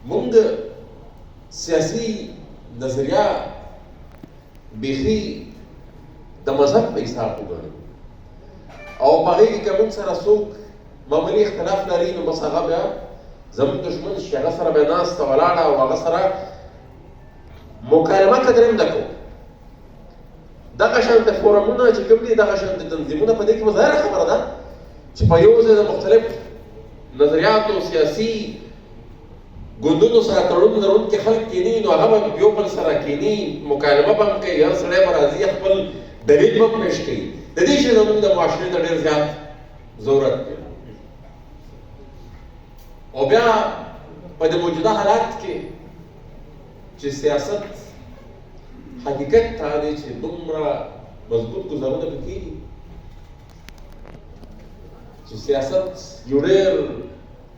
مونږ سیاسي نظریه بیخي د مذهب په حساب وګڼو او په هغې کې که مونږ سره څوک معمولي اختلاف لري نو بس هغه بیا زموږ دښمن شي، هغه سره بیا ناسته ولاړه او هغه سره مکالمه قدر هم نه کوو. دغه شانته فورمونه چې کوم دي، دغه شانته تنظیمونه، په دې کې ظاهره خبره ده چې په یو ځای د مختلف نظریاتو سیاسي ګوندونو سره تړون لرونکي خلک کیني، نو هغه به یو بل سره کیني، مکالمه به هم کوي، هر سړی به راځي خپل دلیل به هم پیش کوي. د دې شي زموږ د معاشرې ته ډېر زیات ضرورت دی. او بیا په دې موجوده حالات کې چې سیاست حقیقت ته دی چې دومره مضبوط ګزارونه پکې کېږي چې سیاست یو ډېر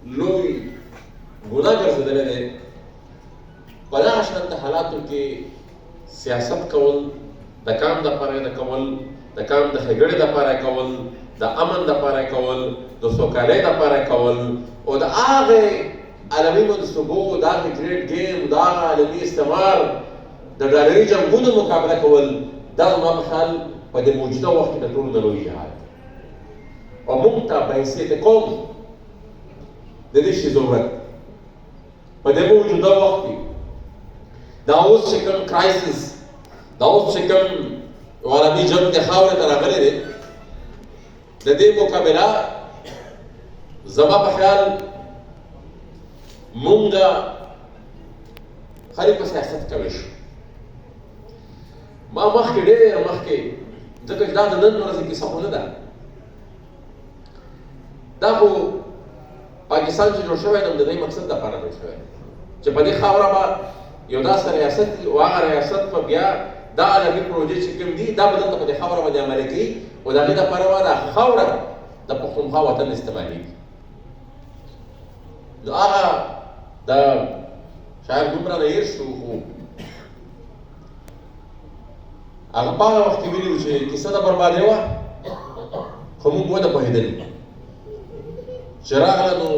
لوی ګناه ګرځېدلی دی. په دغه شانته حالاتو کې سیاست کول د کام دپاره یې کول، د کام د ښېګړې دپاره یې کول، د امن دپاره یې کول، د سوکالۍ دپاره یې کول او د هغې عالمي منصوبو، د هغې ګریډ ګیم، د هغه عالمي استعمار د ډالري جنګونو مقابله کول، دا زما په خیال په دې موجوده وخت کې د ټولو نه لوی جهاد دی. او موږ ته په حیثیت قوم د دې شي ضرورت دی. په دې موجوده وخت کې دا اوس چې کوم کرایسس، دا اوس چې کوم عالمي جنګ د خاورې ته راغلی دی، د دې مقابله زما په خیال مونږ خالي په سیاست کولی شو. ما مخکې ډېر مخکې، ځکه چې دا د نن ورځې کیسه خو نه ده، دا خو پاکستان چې جوړ شوی دی د دې مقصد دپاره جوړ شوی دی چې په دې خاوره به یو داسې ریاست وي او هغه ریاست به بیا دا عالمي پروژې چې کوم دي دا به دلته په دې خاوره باندې عملي کوي او د هغې دپاره به دا خاوره د پښتونخوا وطن استعمالېږي. نو هغه د شاید دومره نه هېر شو، خو هغه په هغه وخت کې ویلي وو چې کیسه د بربادۍ وه، خو موږ ونه پوهېدلي. چې راغله نو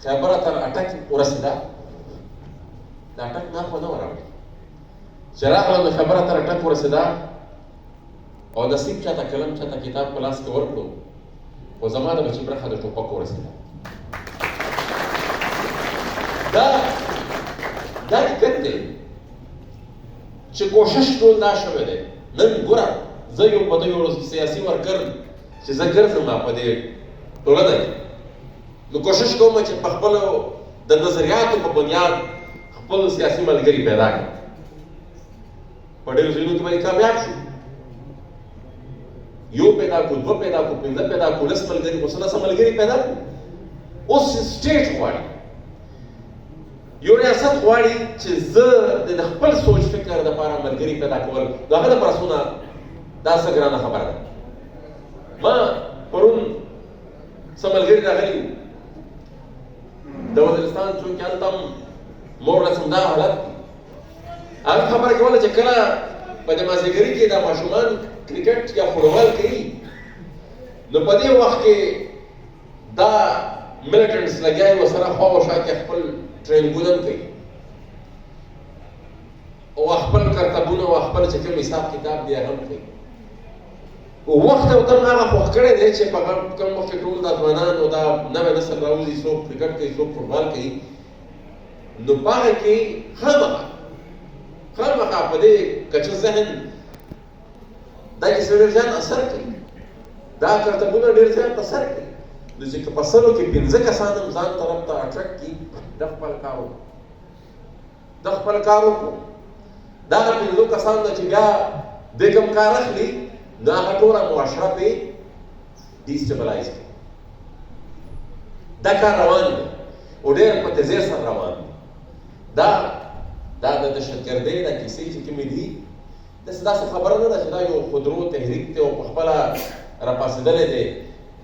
خیبره تر اټک ورسېده، د اټک نه خو نه وه راوړې. چې راغله نو خیبره تر اټک ورسېده او نصیب چاته قلم چاته کتاب په لاس کې ورکړو، خو زما د بچي برخه د ټوپک ورسېده. دا حقیقت دی چې کوشش ټول دا شوی دی. نن ګوره زه یو په دې یو سیاسي ورکر چې زه ګرځم په دې ټولنه کې، نو کوشش کوم چې په خپلو د نظریاتو په بنیاد خپل سیاسي ملګري پیدا کړم. په ډېرو ځایونو کې باندې کامیاب شو، یو پیدا کړو، دوه پیدا کړو، پنځه پیدا کړو، لس ملګري کړو، سلس ملګري پیدا کړو. اوس سټیټ غواړي، یو ریاست غواړي چې زه د خپل سوچ فکر دپاره ملګري پیدا کول، د هغه دپاره څونه دا څه ګرانه خبره ده. ما پرون څه ملګري راغلي وو د وزیرستان، چونکې هلته هم مور رسم دا حالت دی. هغه خبره کوله چې کله په دې مازدیګري کې دا ماشومان کرکټ یا فوټبال کوي، نو په دې وخت کې دا ملیټنټس لګیا وي ورسره خوا و شا کې خپل ټریننګونه هم کوي او خپل کرتبونه او خپل چې کوم حساب کتاب دی هغه هم کوي. وخت او تم هغه خوښ کړی دی چې په کوم وخت کې ټول دا ځوانان او دا نوی نسل راوځي، څوک کرکټ کوي، څوک فوټبال کوي، نو په هغه کې خامخا په دې کچه ذهن دا کیسه ډېر زیات اثر کوي، دا کرتبونه ډېر زیات اثر کوي. نو چې که په سلو کې پنځه کسان هم ځان طرف ته اټرکټ کړي، د خپل کار وکړو، دا پنځو کسانو نه چې بیا دې کوم کار اخلي، نو هغه ټوله معاشره پرې ډیسټیبلایز کړي. دا کار روان دی او ډېر په تیزۍ سره روان دی. دا د دهشتګردۍ دا کیسې چې کومې دي، داسې خبره نه ده چې دا یو خودرو تحریک دی او په خپله راپاڅېدلی دی.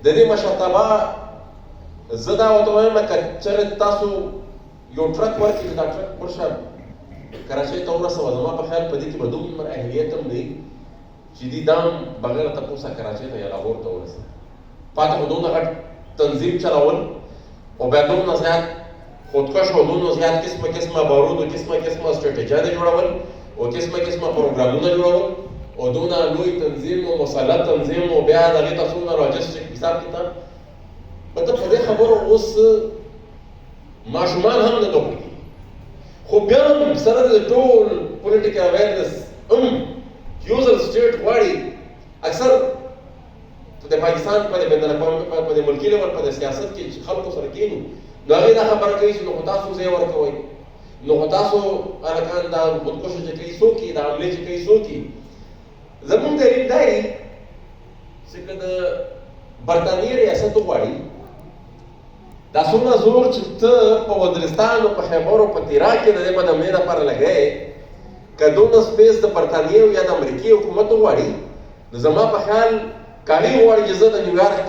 د دې مشرتابه زه دا ورته وایم که چېرې تاسو یو ټرک ورکړي چې دا ټرک ورشه کراچۍ ته ورسوه، زما په خیال په دې کې به دومره اهلیت هم دی چې دي دا هم بغیر تپوسه کراچۍ ته یا لاهور ته ورسوي. پاتې خو دومره غټ تنظیم چلول او بیا دومره زیات خودکش او دونو زیات قسمه بارود او قسمه استراتیجیانې جوړول او قسمه پروګرامونه جوړول او دونه لوی تنظیم او مسلط تنظیم او بیا دغې ته څومره لاجسټیک حساب کتاب مطلب په دې خبرو اوس ماشومان هم نه پوهېږي. خو بیا هم سره د ټول پولیټیکل اویرنس یوزر سټیټ غواړي اکثر د پاکستان په بین الاقوامي په ملکي لیول په سیاست کې چې خلکو سره کېنو نو هغې دا خبره کوي چې نو خو تاسو ځای ورکوئ، نو خو تاسو هلکان دا خودکشي چې کوي څوک یي، دا حملې چې کوي څوک یي. زمونږ دلیل دا یي چې که د برطانیې ریاست وغواړي دا څومره زور چې ته په وزیرستان او په خیبر او په تیرا کې د دې بدمنۍ لپاره لګوې، که دونه سپیس د برطانیې او یا د امریکې حکومت وغواړي نو زما په خیال کاغۍ غواړي چې زه د نیویارک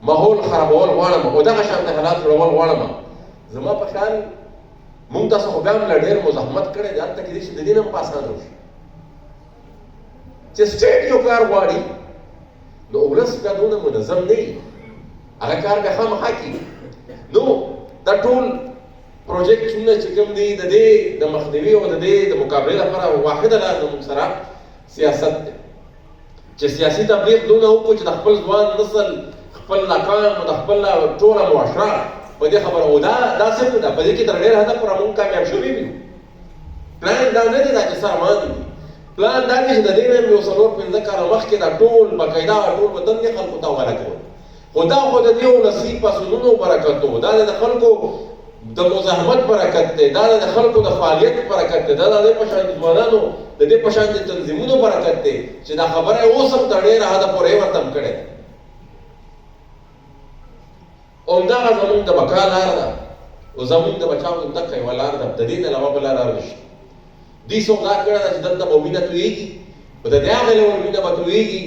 ماحول خرابول غواړم او دغه شانته حالات جوړول غواړم. زما په خیال مونږ تاسو خو بیا هم لا ډېر مزاحمت کړی دی، هلته کېدای شي د دې نه هم په اسانه وشي چې سټیټ یو کار غواړي نو ولس بیا دونه منظم نه وي، هغه کار بیا خامخا کېږي. نو دا ټول پروجیکټونه چې کوم دي د دې د مخنیوي او د دې د مقابلې لپاره واحده لار زموږ سره سیاست دی چې سیاسي تبلیغ دونه وکړو چې د خپل ځوان نسل خپل ناکام او د خپل ټوله معاشره په دې خبره او دا صرف ده په دې کې تر ډېر حده پوره موږ کامیاب شوي یو. پلان دا نه دی دا چې سره مان دي، پلان دا دی چې د دې نه یو 4-5 کاله مخکې دا ټول باقاعده ټول وطن کې خلکو ته حواله کړو. خو دا خو د دې ولسي پاڅونونو برکت و، دا د خلکو د مزاحمت برکت دی، دا د خلکو د فعالیت برکت دی، دا د دې په شان ځوانانو د دې په شان د تنظیمونو برکت دی چې دا خبره اوس هم تر ډېره حده پورې ورته هم کړې ده. همدغه زموږ د بقا لار ده او زموږ د بچاو همدغه یوه لار ده، د دې نه علاوه بله لار نشته. دوی سودا کړې ده چې دلته به وینه تویېږي، خو د دې هغې ډول وینه به تویېږي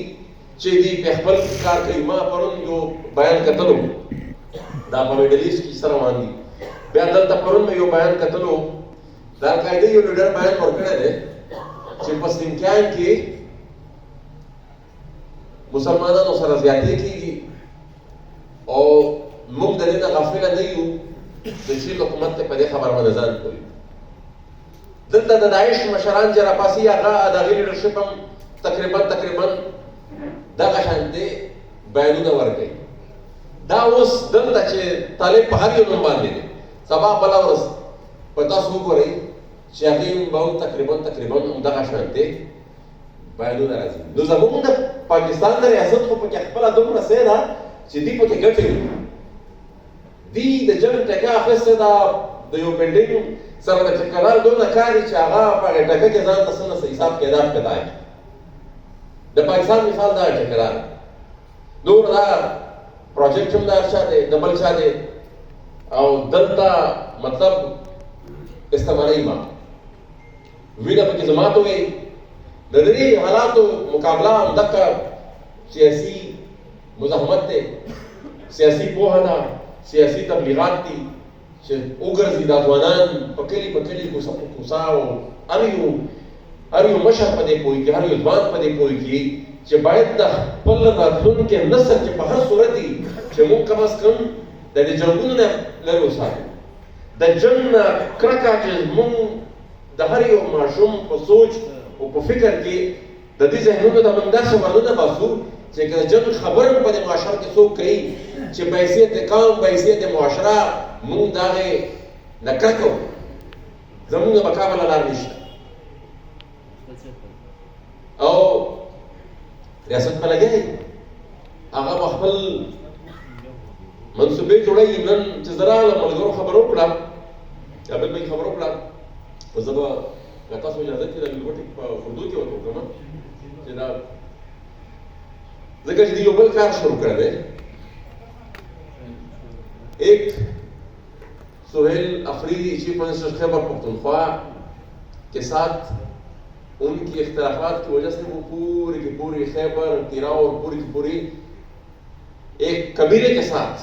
چې دوی په خپل کار کوي. ما پرون یو بیان کتلو دا په میډل ایسټ کې سره روان دي، بیا دلته پرون مې یو بیان کتلو دا القاعده یو لیډر بیان ورکړی دی چې په سینکیان کې مسلمانانو سره زیاتې کېږي او موږ د دې نه غافله نه یو چې چین حکومت ته په دې خبره باندې ځان کوي. دلته د داعش مشران چې راپاسي هغه د هغې لیډرشپ هم تقریبا دغه شانتې بیانونه ورکوي. دا اوس دلته چې طالب په هر یو نوم باندې دی، سبا بله ورځ په تاسو وګورئ چې هغې به هم تقریبا همدغه شانتې بیانونه راځي. نو زموږ د پاکستان د ریاست خو پکې خپله دومره څه ده چې دوی پکې ګټې وي. دوی د جنګ ټکه اخیستې ده د یو بلډینګ سره د ټکرار دونه کار دی چې هغه په هغې ټکه کې ځان ته څه نه څه حساب پیدا کړی. د پاکستان مثال دا ټکرار نور دا پروجیکټ هم د هر چا دی، د بل چا دی او دلته مطلب استعمالي ما وینه پکې زما ته وایي. د دې حالاتو مقابله همدغه سیاسي مزاحمت دی، سیاسي پوهه ده، سیاسي تبلیغات دي چې وګرځي دا ځوانان په کلي کوڅه په کوڅه او هر یو مشر په دې پوهېږي، هر یو ځوان په دې پوهېږي چې باید د خپل راتلونکي نسل چې په هر صورت وي چې موږ کم از کم د دې جنګونو نه لرې وساتو. د جنګ نه کرکه چې موږ د هر یو ماشوم په سوچ او په فکر کې د دې ذهنونو ته موږ داسې ورونه باسو چې که د جنګ خبره په دې معاشره کې څوک کوي چې بحیثیت قوم بحیثیت معاشره موږ د هغې نه کرکه وکړو، زموږ د بقا بله لار نشته. او ریاست په لګیا هغه به خپل منصوبې جوړوي. نن چې زه راغلم ملګرو خبره وکړه یا بل بل خبره وکړه خو زه به له تاسو اجازه چې د لوټې په اردو کې ورته وکړم چې دا ځکه چې دوی یو بل کار شروع کړی دی. ایک سہیل افریدی چیف منسٹر خیبر پختونخوا کے ساتھ ان کی اختلافات کی وجہ سے وہ پوری کی پوری خیبر تیرا اور پوری کی پوری ایک قبیلے کے ساتھ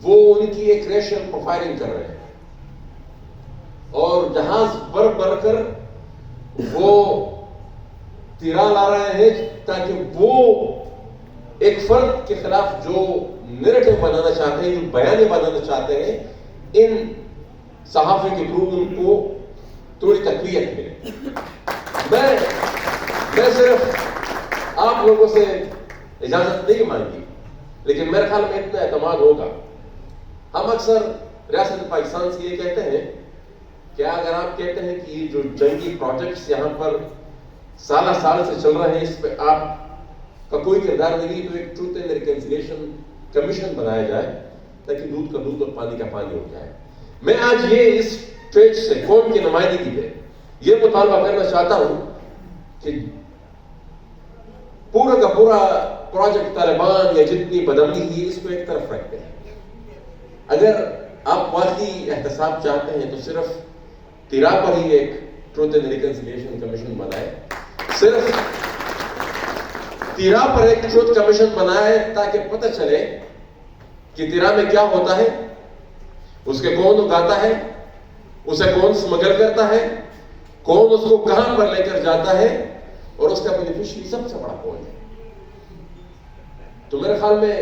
وہ ان کی ایک ریشل پروفائلنگ کر رہے ہیں اور جہاز بر کر وہ تیرا لا رہے ہیں تاکہ وہ ایک فرد کے خلاف جو نیریٹو بنانا چاہتے ہیں, جو بیانیہ بنانا چاہتے ہیں, ان صحافی کے تھرو ان کو تھوڑی تقویت ملے. میں صرف آپ لوگوں سے اجازت نہیں مانگی, لیکن میرے خیال میں اتنا اعتماد ہوگا. ہم اکثر ریاست پاکستان سے یہ کہتے ہیں کہ اگر آپ کہتے ہیں کہ یہ جو جنگی پروجیکٹس یہاں پر سالہ سال سے چل رہے ہیں, اس پہ آپ کا کوئی کردار نہیں, تو ایک ٹروتھ اینڈ ریکنسیلیشن کمیشن بنایا جائے تاکہ دودھ کا دودھ اور پانی کا پانی ہو جائے. میں آج یہ اس اسٹیج سے قوم کی نمائندگی میں یہ مطالبہ کرنا چاہتا ہوں کہ پورا کا پورا پروجیکٹ طالبان یا جتنی بدامنی کی اس کو ایک طرف رکھتے ہیں. اگر آپ واقعی احتساب چاہتے ہیں تو صرف تیرا پر ہی ایک ٹروتھ اینڈ ریکنسیلیشن کمیشن بنائے, صرف تیرا پر ایک ٹروتھ کمیشن بنائے تاکہ پتہ چلے کہ تیرا میں کیا ہوتا ہے, اس کے کون اگاتا ہے, اسے کون اسمگل کرتا ہے, کون اس کو کہاں پر لے کر جاتا ہے, اور اس کا بینیفیشری سب سے بڑا کون ہے. تو میرے خیال میں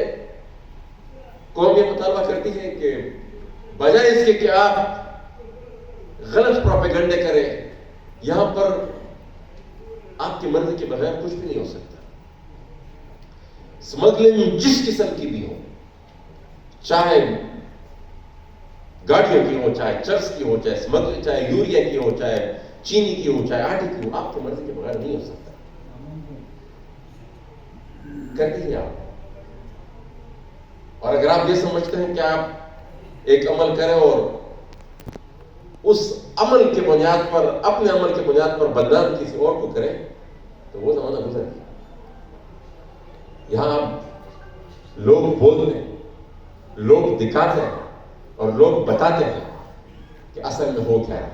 قوم یہ مطالبہ کرتی ہے کہ بجائے اس کے کہ آپ غلط پروپیگنڈے کریں, یہاں پر آپ کی مرضی کے بغیر کچھ بھی نہیں ہو سکتا. اسمگلنگ جس قسم کی بھی ہو, چاہے گاڑیوں کی ہو, چاہے چرس کی ہو, چاہے اسمگلنگ, چاہے یوریا کی ہو, چاہے چینی کی ہو, چاہے آٹے کی ہو, آپ کی مرضی کے بغیر نہیں ہو سکتا. کر دیجیے آپ. اور اگر آپ یہ سمجھتے ہیں کہ آپ ایک عمل کریں اور اس عمل کے بنیاد پر, اپنے عمل کے بنیاد پر بدنام کسی اور کو کریں, تو وہ زمانہ گزر گیا. یہاں لوگ بولتے ہیں, لوگ دکھاتے ہیں اور لوگ بتاتے ہیں کہ اصل میں ہو کیا ہے.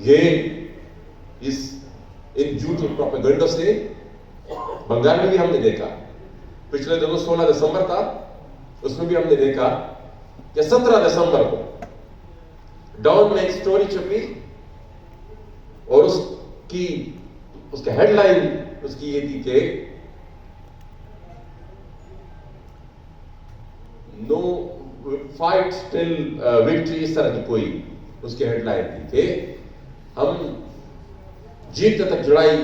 یہ ان جھوٹے پروپیگنڈوں سے بنگال میں بھی ہم نے دیکھا, پچھلے دنوں 16 دسمبر تھا, اس میں بھی ہم نے دیکھا کہ 17 دسمبر کو ڈاؤن میں ایک سٹوری چھپی اور اس کا ہیڈ لائن اس کی یہ تھی کہ نو فائٹ ٹل وکٹری, اس طرح کی کوئی اس کی ہیڈ لائن تھی کہ ہم جیت تک لڑائی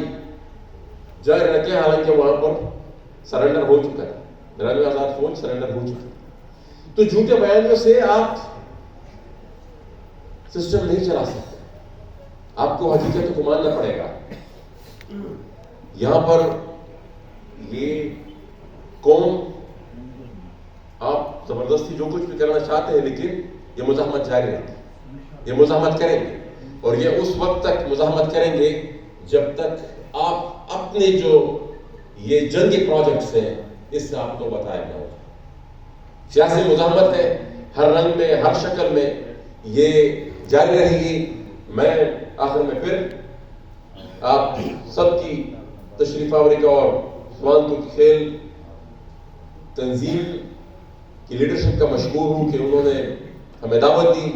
جاری رکھے, حالانکہ وہاں پر سرنڈر ہو چکا تھا, 93,000 فوج سرنڈر ہو چکا. تو جھوٹے بیانیوں سے آپ سسٹم نہیں چلا سکتے, آپ کو حقیقت کو ماننا پڑے گا. یہاں پر یہ قوم, آپ زبردستی جو کچھ بھی کرنا چاہتے ہیں, لیکن یہ مزاحمت جاری رہے گی, یہ مزاحمت کریں گے, اور یہ اس وقت تک مزاحمت کریں گے جب تک آپ اپنے جو یہ جنگی پروجیکٹس ہیں اس سے آپ کو بتایا نہ ہو. سیاسی مزاحمت ہے ہر رنگ میں, ہر شکل میں, یہ جاری رہے گی. میں آخر میں پھر آپ سب کی تشریف آوری کا اور سوان تو کھیل تنظیم کی لیڈرشپ کا مشکور ہوں کہ انہوں نے ہمیں دعوت دی,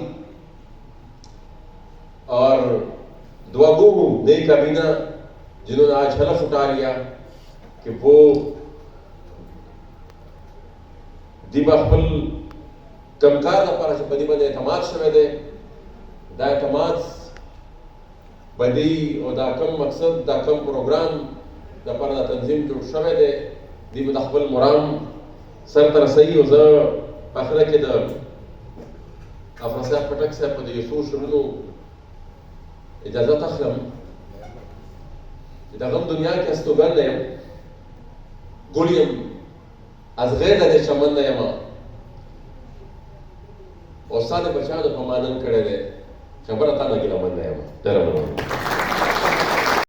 اور دعا گو ہوں نئی کابینہ جنہوں نے آج حلف اٹھا لیا کہ وہ دیبا خپل کمکار لپاره چې په دې باندې اعتماد شوی دی, دا اعتماد باندې او دا کم مقصد, دا کم پروګرام د لپاره دا تنظیم جوړ شوی دی, دوی به د خپل مرام سر ته رسوي. او زه په اخره کې د افراسیاب پټک صاحب په دې څو شعرونو اجازت اخلم چې د غم دنیا کې استوګن نه یم, ګل یم از غیر د چمن نه یم, او ستا د بچیانو په مانند کړی دی, خبره تا نه ګیله من نه یم.